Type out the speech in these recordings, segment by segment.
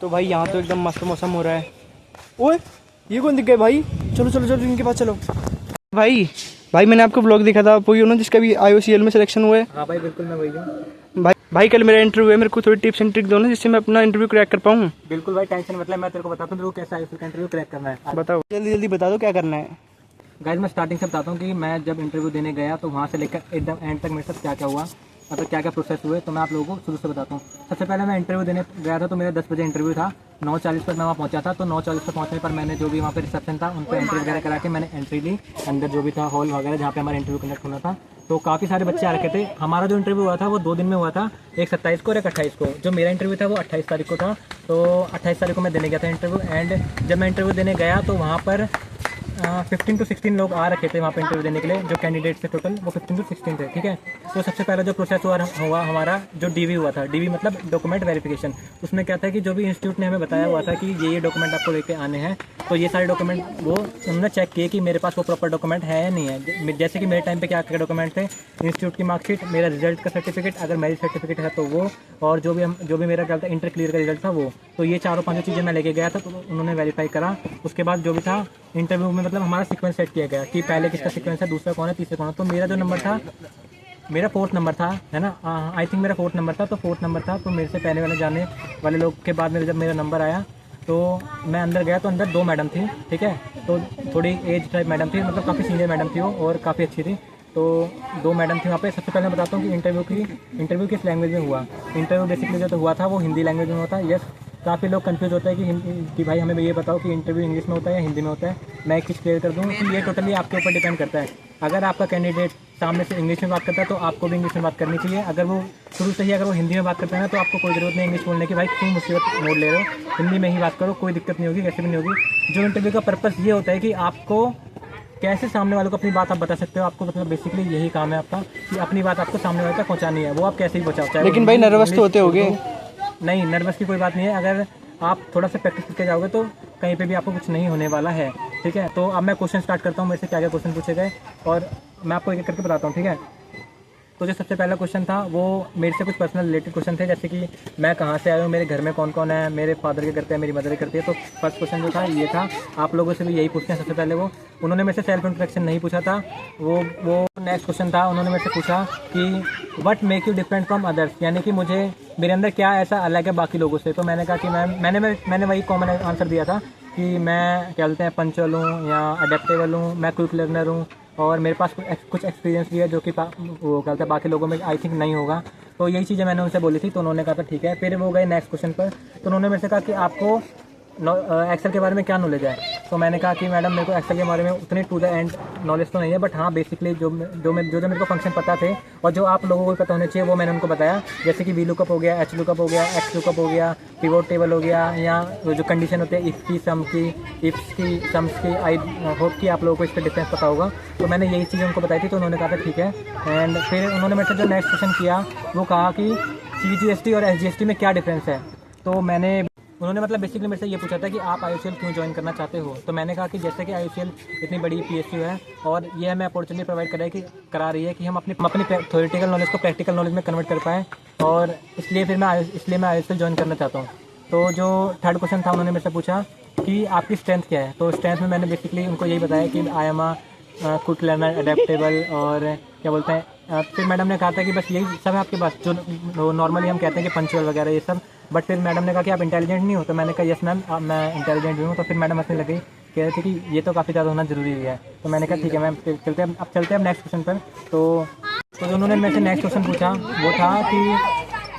तो भाई यहाँ तो एकदम मस्त मौसम हो रहा है। ओए ये कौन दिख गए भाई? चलो चलो चलो इनके पास चलो। भाई भाई मैंने आपको ब्लॉग देखा था, वही उन्होंने जिसका भी IOCL में सिलेक्शन हुआ है। हाँ भाई बिल्कुल मैं वही हूँ। भाई कल मेरा इंटरव्यू है, मेरे को थोड़ी टिप्स एंड ट्रिक दो ना जिससे मैं अपना इंटरव्यू क्रैक कर पाऊँ। बिल्कुल भाई टेंशन मतलब मैं तेरे को बताता हूँ कैसा IOCL का इंटरव्यू क्रैक करना है। बताओ जल्दी जल्दी बता दो क्या करना है। गाइस मैं स्टार्टिंग से बताता हूँ कि मैं जब इंटरव्यू देने गया तो वहाँ से लेकर एकदम एंड तक मेरे साथ क्या क्या हुआ, मतलब क्या क्या प्रोसेस हुए, तो मैं आप लोगों को शुरू से बताता हूँ। सबसे पहले मैं इंटरव्यू देने गया था तो मेरा 10 बजे इंटरव्यू था, 9:40 पर मैं वहाँ पहुँचा था। तो 9:40 पर पहुँचने पर मैंने जो भी वहाँ पे रिसेप्शन था उनको एंट्री वगैरह करा के मैंने एंट्री ली अंदर जो भी था हॉल वगैरह जहाँ पे हमारा इंटरव्यू कंडक्ट होना था। तो काफ़ी सारे बच्चे आ रखे थे। हमारा जो इंटरव्यू हुआ था वो 2 दिन में हुआ था, एक 27 को और एक 28 को। जो मेरा इंटरव्यू था वो 28 तारीख को था। तो 28 तारीख को मैं देने गया था इंटरव्यू। एंड जब मैं इंटरव्यू देने गया तो वहाँ पर 15 to 16 लोग आ रखे थे वहाँ पे इंटरव्यू देने के लिए। जो कैंडिडेट थे टोटल वो 15 to 16 थे, ठीक है। तो सबसे पहला जो प्रोसेस हुआ हमारा जो DV हुआ था, DV मतलब डॉक्यूमेंट वेरिफिकेशन। उसमें क्या था कि जो भी इंस्टीट्यूट ने हमें बताया हुआ था कि ये डॉक्यूमेंट आपको लेके आने हैं, तो ये सारे डॉक्यूमेंट वो उन्होंने चेक किए कि मेरे पास वो प्रॉपर डॉक्यूमेंट है या नहीं है। जैसे कि मेरे टाइम पे क्या क्या डॉक्यूमेंट थे, इंस्टीट्यूट की मार्कशीट, मेरा रिजल्ट का सर्टिफिकेट, अगर मेरिट सर्टिफिकेट है तो वो, और जो भी मेरा क्या था इंटर क्लियर का रिजल्ट था वो। तो ये 4-5 चीज़ें मैं लेके गया था, तो उन्होंने वेरीफाई करा। उसके बाद जो भी था इंटरव्यू में मतलब हमारा सीक्वेंस सेट किया गया कि पहले किसका सीक्वेंस है, दूसरा कौन है, तीसरा कौन है। तो मेरा जो नंबर था, मेरा 4th नंबर था, है ना। आई थिंक मेरा 4th नंबर था। तो 4th नंबर था। तो मेरे से पहले वाले जाने वाले लोग के बाद जब मेरा नंबर आया तो मैं अंदर गया तो अंदर 2 मैडम थी, ठीक है। तो थोड़ी एज टाइप मैडम थी, मतलब काफ़ी सीनियर मैडम थी वो और काफ़ी अच्छी थी। तो 2 मैडम थी वहाँ पे। सबसे पहले मैं बताता हूँ कि इंटरव्यू किस लैंग्वेज में हुआ। इंटरव्यू बेसिकली जो तो हुआ था वो हिंदी लैंग्वेज में होता है। यस, काफ़ी लोग कंफ्यूज होता है कि भाई हमें ये बताओ कि इंटरव्यू इंग्लिश में होता है या हिंदी में होता है। मैं एक चीज़ क्लियर कर दूँ कि ये टोटली आपके ऊपर डिपेंड करता है। अगर आपका कैंडिडेट सामने से इंग्लिश में बात करता है तो आपको भी इंग्लिश में बात करनी चाहिए। अगर वो शुरू से ही अगर वो हिंदी में बात करता है ना तो आपको कोई ज़रूरत नहीं इंग्लिश बोलने की, भाई क्यों मुसीबत मोड़ ले रहे हो, हिंदी में ही बात करो, कोई दिक्कत नहीं होगी, कैसे भी नहीं होगी। जो इंटरव्यू का पर्पज़ ये होता है कि आपको कैसे सामने वालों को अपनी बात आप बता सकते हो। आपको मतलब बेसिकली यही काम है आपका कि अपनी बात आपको सामने वाले तक पहुंचानी है, वो आप कैसे ही पहुंचाओ। लेकिन भाई नर्वस तो होते होगे? नहीं, नर्वस की कोई बात नहीं है। अगर आप थोड़ा सा प्रैक्टिस करके जाओगे तो कहीं पे भी आपको कुछ नहीं होने वाला है, ठीक है। तो अब मैं क्वेश्चन स्टार्ट करता हूँ, मेरे से क्या क्या क्वेश्चन पूछे गए और मैं आपको एक एक करके बताता हूँ, ठीक है। तो जो सबसे पहला क्वेश्चन था वो मेरे से कुछ पर्सनल रिलेटेड क्वेश्चन थे, जैसे कि मैं कहाँ से आया हूँ, मेरे घर में कौन कौन है, मेरे फादर के करते हैं, मेरी मदर के करती है। तो फर्स्ट क्वेश्चन जो था ये था। आप लोगों से भी यही पूछते हैं सबसे पहले वो। उन्होंने मेरे से सेल्फ इंट्रोडक्शन नहीं पूछा था। वो नेक्स्ट क्वेश्चन था, उन्होंने मेरे से पूछा कि what make you different from others, यानी कि मेरे अंदर क्या ऐसा अलग है बाकी लोगों से। तो मैंने कहा कि मैंने वही कॉमन आंसर दिया था कि मैं क्या बोलते हैं पंचुअल हूँ या अडेप्टेबल हूँ, मैं क्विक लर्नर हूँ और मेरे पास कुछ एक्सपीरियंस भी है जो कि वो क्या बोलते हैं बाकी लोगों में आई थिंक नहीं होगा। तो यही चीज़ें मैंने उनसे बोली थी। तो उन्होंने कहा था ठीक है। फिर वो गए नेक्स्ट क्वेश्चन पर। तो उन्होंने मेरे से कहा कि आपको एक्सेल के बारे में क्या नॉलेज है। तो मैंने कहा कि मैडम मेरे को एक्सेल के बारे में उतनी टू द एंड नॉलेज तो नहीं है, बट हाँ बेसिकली जो मेरे को फंक्शन पता थे और जो आप लोगों को पता होने चाहिए वो मैंने उनको बताया। जैसे कि वी लुकअप हो गया, एच लुकअप हो गया, एक्स लुकअप हो गया, पिवोट टेबल हो गया, या जो कंडीशन होते हैं इफ़ की, सम की, इफ्स की, सम्स की। आई होप कि आप लोगों को इस पर डिफरेंस पता होगा। तो मैंने यही चीज़ें उनको बताई थी। तो उन्होंने कहा था ठीक है। एंड फिर उन्होंने मेरे से जो नेक्स्ट क्वेश्चन किया वो कहा कि CGST और SGST में क्या डिफरेंस है। तो उन्होंने मतलब बेसिकली मेरे से ये पूछा था कि आप IOCL क्यों ज्वाइन करना चाहते हो। तो मैंने कहा कि जैसे कि IOCL इतनी बड़ी PSU है और ये हमें अपॉर्चुनिटी प्रोवाइड करा रही है कि हम अपनी थ्योरेटिकल नॉलेज को प्रैक्टिकल नॉलेज में कन्वर्ट कर पाएँ, और इसलिए मैं IOCL ज्वाइन करना चाहता हूँ। तो जो थर्ड क्वेश्चन था उन्होंने मेरे से पूछा कि आपकी स्ट्रेंथ क्या है। तो स्ट्रेंथ में मैंने बेसिकली उनको यही बताया कि I am quick learner, adaptable, और क्या बोलते हैं। फिर मैडम ने कहा था कि बस यही सब है आपके पास, जो नॉर्मली हम कहते हैं कि पंचुअल वगैरह ये सब। बट फिर मैडम ने कहा कि आप इंटेलिजेंट नहीं हो। तो मैंने कहा यस मैम मैं इंटेलिजेंट भी हूँ। तो फिर मैडम हंसने लगी, कह रहे थे कि ये तो काफ़ी ज़्यादा होना ज़रूरी है। तो मैंने कहा ठीक है मैम, चलते हैं अब नेक्स्ट क्वेश्चन पर। तो जो उन्होंने मेरे से नेक्स्ट क्वेश्चन पूछा वो था कि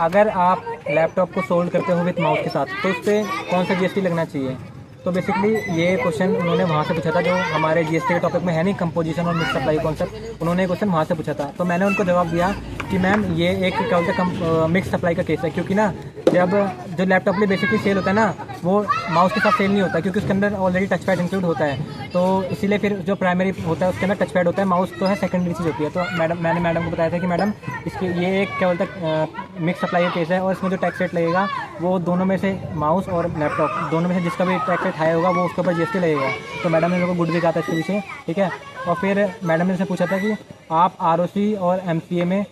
अगर आप लैपटॉप को सोल्ड करते हो विथ माउस के साथ तो उस पर कौन सा GST लगना चाहिए। तो बेसिकली ये क्वेश्चन उन्होंने वहाँ से पूछा था, जो हमारे GST के टॉपिक में है नहीं, कंपोजिशन और मिक्स सप्लाई कॉन्सेप्ट। उन्होंने क्वेश्चन वहाँ से पूछा था। तो मैंने उनको जवाब दिया कि मैम ये एक क्या बोलते हैं मिक्स सप्लाई का केस है, क्योंकि ना जब जो लैपटॉप में बेसिकली सेल होता है ना वो माउस के साथ सेल नहीं होता, क्योंकि उसके अंदर ऑलरेडी टच पैड इंक्लूड होता है। तो इसीलिए फिर जो प्राइमरी होता है उसके अंदर टच पैड होता है, माउस तो है सेकेंडरी चीज़ होती है। तो मैंने मैडम को बताया था कि मैडम इसके ये एक क्या बोलते हैं मिक्स सप्लाई का केस है, और इसमें जो टैक्स रेट लगेगा वो दोनों में से माउस और लैपटॉप दोनों में से जिसका भी टैक्स रेट हाई होगा वो उसके ऊपर GST लगेगा। तो मैडम ने मेरे को गुड भी कहा था इसके पीछे, ठीक है। और फिर मैडम ने मुझसे पूछा था कि आप ROC और MCA में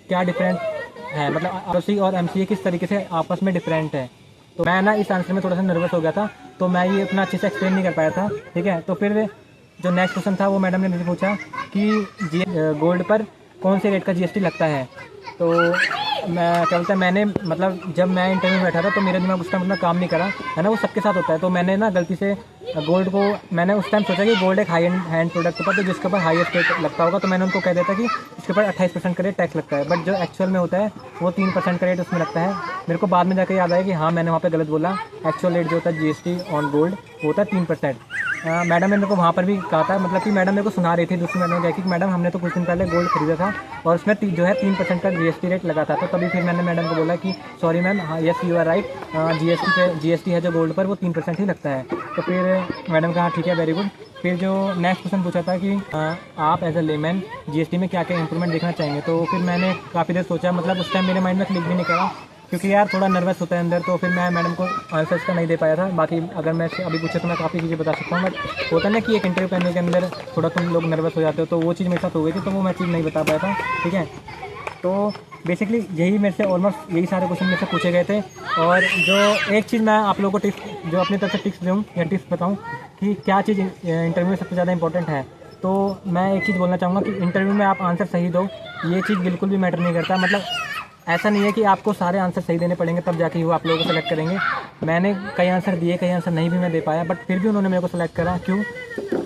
क्या डिफरेंट है, मतलब ROC और MCA किस तरीके से आपस में डिफरेंट है। तो मैं ना इस आंसर में थोड़ा सा नर्वस हो गया था, तो मैं ये इतना अच्छे से एक्सप्लेन नहीं कर पाया था, ठीक है। तो फिर जो नेक्स्ट क्वेश्चन था वो मैडम ने मुझे पूछा कि गोल्ड पर कौन से रेट का जीएसटी लगता है। तो मैं क्या बोलता है, मैंने मतलब जब मैं इंटरव्यू में बैठा था तो मेरा दिमाग उस टाइम उतना काम नहीं करा, है ना, वो सबके साथ होता है। तो मैंने ना गलती से गोल्ड को, मैंने उस टाइम सोचा कि गोल्ड एक हाई हैंड प्रोडक्ट होता है तो जिसके ऊपर हाईएस्ट रेट लगता होगा, तो मैंने उनको कह दिया था कि इसके ऊपर 28% का रेट टैक्स लगता है, बट जो एक्चुअल में होता है वो 3% का रेट उसमें लगता है। मेरे को बाद में जाकर याद आया कि हाँ मैंने वहाँ पे गलत बोला, एक्चुअल रेट जो होता है जीएसटी ऑन गोल्ड वो होता है 3%। मैडम ने मेरे को वहाँ पर भी कहा था, मतलब कि मैडम मेरे को सुना रही थी दूसरी मैडम ने, कि मैडम हमने तो कुछ दिन पहले गोल्ड खरीदा था और उसमें जो है 3% का जीएसटी रेट लगा था। तो तभी फिर मैंने मैडम को बोला कि सॉरी मैम, हाँ yes you are right, GST है जो गोल्ड पर वो 3% ही लगता है। तो फिर मैडम कहा ठीक है, वेरी गुड। फिर जो नेक्स्ट क्वेश्चन पूछा था कि आप एज अ लेमैन जीएसटी में क्या क्या इंप्रूवमेंट देखना चाहेंगे। तो फिर मैंने काफ़ी देर सोचा, मतलब उस टाइम मेरे माइंड में क्लिक भी नहीं करा, क्योंकि यार थोड़ा नर्वस होता है अंदर। तो फिर मैं मैडम को आंसर इसका नहीं दे पाया था। बाकी अगर मैं अभी पूछे तो मैं काफ़ी चीज़ें बता सकता हूँ, बट होता है ना कि एक इंटरव्यू करने के अंदर थोड़ा तुम लोग नर्वस हो जाते हो, तो वो चीज़ मेरे साथ हो गई थी, तो वो मैं चीज़ नहीं बता पाया था, ठीक है। तो बेसिकली यही मेरे से ऑलमोस्ट यही सारे क्वेश्चन मेरे से पूछे गए थे। और जो एक चीज़ मैं आप लोगों को टिप्स, जो अपनी तरफ से टिप्स दूँ या टिप्स बताऊँ कि क्या चीज़ इंटरव्यू में सबसे ज़्यादा इंपॉर्टेंट है, तो मैं एक चीज़ बोलना चाहूँगा कि इंटरव्यू में आप आंसर सही दो, ये चीज़ बिल्कुल भी मैटर नहीं करता। मतलब ऐसा नहीं है कि आपको सारे आंसर सही देने पड़ेंगे तब जाके ही वो आप लोगों को सेलेक्ट करेंगे। मैंने कई आंसर दिए, कई आंसर नहीं भी मैं दे पाया, बट फिर भी उन्होंने मेरे को सेलेक्ट करा। क्यों?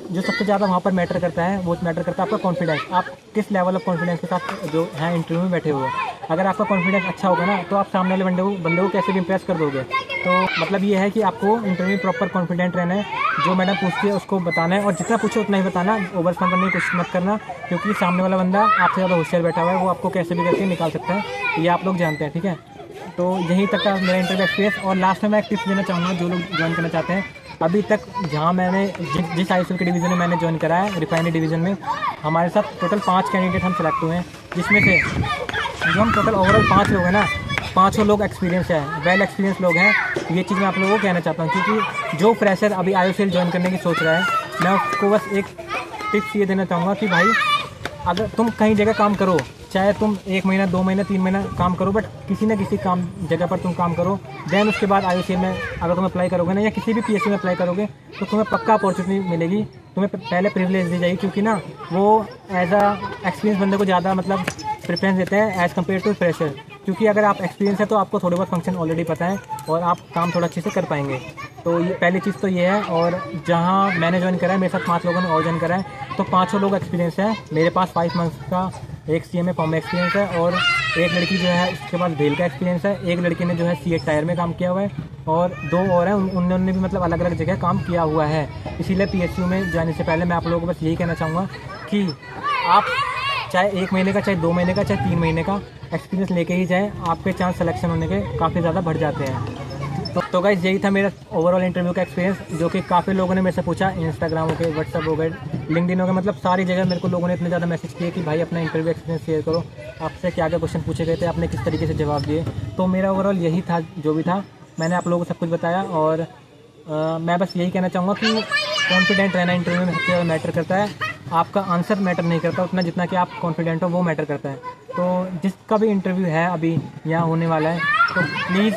जो सबसे ज़्यादा वहाँ पर मैटर करता है वो मैटर करता है आपका कॉन्फिडेंस, आप किस लेवल ऑफ कॉन्फिडेंस के साथ जो है इंटरव्यू में बैठे हुए। अगर आपका कॉन्फिडेंस अच्छा होगा ना, तो आप सामने वाले बंदे को कैसे भी इंप्रेस कर दोगे। तो मतलब ये है कि आपको इंटरव्यू में प्रॉपर कॉन्फिडेंट रहना है, जो मैडम पूछती है उसको बताना है, और जितना पूछे उतना ही बताना, ओवर स्मार्ट बनने की कोशिश मत करना, क्योंकि सामने वाला बंदा आपसे ज़्यादा होशियार बैठा हुआ है, वो आपको कैसे भी करके निकाल सकता है, ये आप लोग जानते हैं, ठीक है। तो यहीं तक का मेरा इंटरव्यू एक्सपीरियंस। और लास्ट में मैं एक टिप्स देना चाहूँगा जो लोग ज्वाइन करना चाहते हैं। अभी तक जहाँ मैंने जिस आईएसएल के डिवीज़न में मैंने ज्वाइन करा है, रिफाइनरी डिवीज़न में, हमारे साथ टोटल 5 कैंडिडेट हम सेलेक्ट हुए हैं, जिसमें से जो हम टोटल ओवरऑल 5 लोग हैं ना, 5 लोग एक्सपीरियंस है, वेल एक्सपीरियंस लोग हैं। ये चीज़ मैं आप लोगों को कहना चाहता हूँ, क्योंकि जो फ्रेशर अभी आईओसीएल ज्वाइन करने की सोच रहा है, मैं उसको बस एक टिप्स ये देना चाहूँगा कि भाई अगर तुम कहीं जगह काम करो, चाहे तुम 1 महीना 2 महीना 3 महीना काम करो, बट किसी न किसी काम जगह पर तुम काम करो। देन उसके बाद आईओसीएल में अगर तुम अप्लाई करोगे ना, या किसी भी पीएससी में अप्लाई करोगे, तो तुम्हें पक्का अपॉर्चुनिटी मिलेगी, तुम्हें पहले प्रिविलेज दी जाएगी, क्योंकि ना वो एज अ एक्सपीरियंस बंदे को ज़्यादा मतलब प्रेफरेंस देते हैं एज़ कम्पेयर टू फ्रेशर। क्योंकि अगर आप एक्सपीरियंस है तो आपको थोड़े बहुत फंक्शन ऑलरेडी पता है और आप काम थोड़ा अच्छे से कर पाएंगे। तो ये पहली चीज़ तो ये है। और जहाँ मैंने ज्वाइन करा है, मेरे साथ 5 लोगों ने और ज्वाइन करा है, तो 5 लोग एक्सपीरियंस है। मेरे पास 5 मंथ्स का एक सीएमए फॉर्म में एक्सपीरियंस है, और एक लड़की जो है उसके पास भेल का एक्सपीरियंस है, एक लड़की ने जो है सीएट टायर में काम किया हुआ है, और 2 और हैं उन्होंने भी मतलब अलग अलग जगह काम किया हुआ है। इसीलिए पीएसयू में जाने से पहले मैं आप लोगों को बस यही कहना चाहूँगा कि आप चाहे 1 महीने का, चाहे 2 महीने का, चाहे 3 महीने का एक्सपीरियंस लेके ही जाएँ, आपके चांस सिलेक्शन होने के काफ़ी ज़्यादा बढ़ जाते हैं। तो गाइस यही था मेरा ओवरऑल इंटरव्यू का एक्सपीरियंस, जो कि काफ़ी लोगों ने मेरे से पूछा, इंस्टाग्राम हो गए, व्हाट्सअप हो गए, लिंक्डइन हो गए, मतलब सारी जगह मेरे को लोगों ने इतने ज़्यादा मैसेज किए कि भाई अपना इंटरव्यू एक्सपीरियंस शेयर करो, आपसे क्या क्या क्वेश्चन पूछे गए थे, आपने किस तरीके से जवाब दिए। तो मेरा ओवरऑल यही था, जो भी था मैंने आप लोगों को सब कुछ बताया। और मैं बस यही कहना चाहूँगा कि कॉन्फिडेंट रहना इंटरव्यू में सबसे ज़्यादा मैटर करता है, आपका आंसर मैटर नहीं करता उतना, जितना कि आप कॉन्फिडेंट हो वो मैटर करता है। तो जिसका भी इंटरव्यू है अभी यहाँ होने वाला है, तो प्लीज़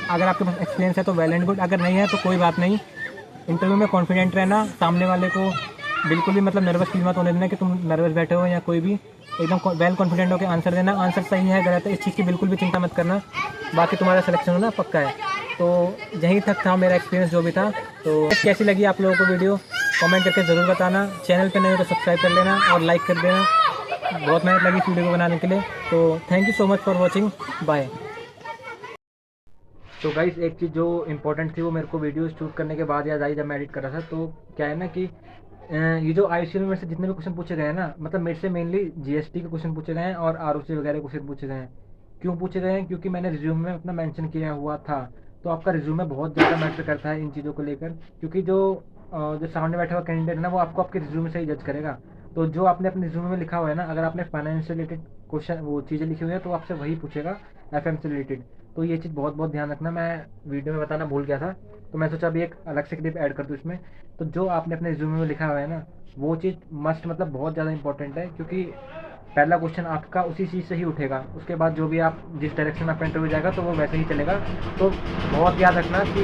अगर आपके पास एक्सपीरियंस है तो वेल एंड गुड, अगर नहीं है तो कोई बात नहीं। इंटरव्यू में कॉन्फिडेंट रहना, सामने वाले को बिल्कुल भी मतलब नर्वस फील मत होने देना कि तुम नर्वस बैठे हो, या कोई भी एकदम वेल कॉन्फिडेंट होकर आंसर देना। आंसर सही है गलत है इस चीज़ की बिल्कुल भी चिंता मत करना, बाकी तुम्हारा सिलेक्शन होना पक्का है। तो यहीं तक था मेरा एक्सपीरियंस जो भी था। तो कैसी लगी आप लोगों को वीडियो, कमेंट करके ज़रूर बताना। चैनल पे नहीं हो तो सब्सक्राइब कर लेना और लाइक कर देना, बहुत मेहनत लगी इस वीडियो को बनाने के लिए। तो thank you so much for watching, bye. तो गाइस एक चीज़ जो इम्पोर्टेंट थी वो मेरे को वीडियो शूट करने के बाद याद आई जब मैं एडिट कर रहा था। तो क्या है ना कि ये जो आईसीएल में मेरे से जितने भी क्वेश्चन पूछे गए हैं ना, मतलब मेरे से मेनली जीएसटी के क्वेश्चन पूछे गए हैं और आरओसी वगैरह क्वेश्चन पूछे गए हैं। क्यों पूछे गए हैं? क्योंकि मैंने रिज्यूम में अपना मेंशन किया हुआ था। तो आपका रिज्यूमे बहुत ज़्यादा मैटर करता है इन चीज़ों को लेकर, क्योंकि जो सामने बैठा हुआ कैंडिडेट है ना, वो आपको आपके रिज्यूमे से ही जज करेगा। तो जो आपने अपने रिज्यूमे में लिखा हुआ है ना, अगर आपने फाइनेंस से रिलेटेड क्वेश्चन वो चीज़ें लिखी हुई है तो आपसे वही पूछेगा, एफएम से रिलेटेड। तो ये चीज़ बहुत बहुत ध्यान रखना, मैं वीडियो में बताना भूल गया था, तो मैं सोचा अभी एक अलग से क्लिप ऐड कर दूँ इसमें। तो जो आपने अपने रिज्यूमे में लिखा हुआ है ना, वो चीज़ मस्ट मतलब बहुत ज़्यादा इंपॉर्टेंट है, क्योंकि पहला क्वेश्चन आपका उसी चीज़ से ही उठेगा, उसके बाद जो भी आप जिस डायरेक्शन में आपका इंटरव्यू जाएगा तो वो वैसे ही चलेगा। तो बहुत याद रखना कि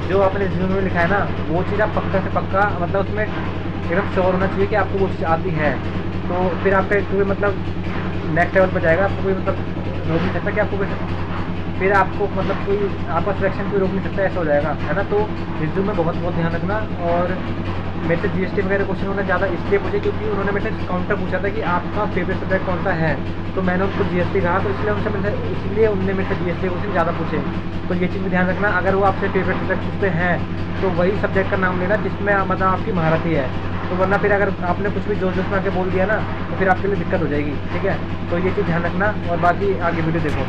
जो आपने रिज्यूमे में लिखा है ना, वो चीज़ आप पक्का से पक्का मतलब उसमें एकदम श्योर होना चाहिए कि आपको वो चीज़ आती है। तो फिर आपका इंटरव्यू मतलब नेक्स्ट लेवल पर जाएगा। आपको कोई मतलब रोक नहीं सकता कि आपको फिर आपको मतलब कोई आपका सिलेक्शन कोई रोक नहीं सकता, ऐसा हो जाएगा, है ना। तो रिज्यूम में बहुत बहुत ध्यान रखना। और मेरे से जीएसटी वगैरह क्वेश्चन उन्होंने ज़्यादा इसलिए पूछे क्योंकि उन्होंने मेरे से काउंटर पूछा था कि आपका फेवरेट सब्जेक्ट कौन सा है, तो मैंने उनको जीएसटी कहा, तो इसलिए उन्होंने मेरे से जीएसटी क्वेश्चन ज़्यादा पूछे। तो ये चीज़ भी ध्यान रखना, अगर वो आपसे फेवरेट सब्जेक्ट पूछते हैं तो वही सब्जेक्ट का नाम लेना जिसमें मतलब आपकी महारत ही है। तो वरना फिर अगर आपने कुछ भी जोश जोश में आके बोल दिया ना तो फिर आपके लिए दिक्कत हो जाएगी, ठीक है। तो ये चीज़ ध्यान रखना और बाकी आगे वीडियो देखो।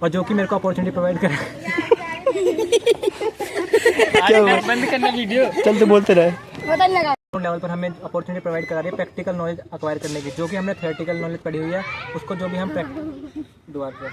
और जो कि मेरे को अपॉर्चुनिटी प्रोवाइड करे क्या हुआ? बंद करना वीडियो, चल तो बोलते रहे। लेवल पर हमें अपॉर्चुनिटी प्रोवाइड करा रही है प्रैक्टिकल नॉलेज अक्वायर करने की। जो कि हमने थियोरेटिकल नॉलेज पढ़ी हुई है उसको जो भी हम दुआ पे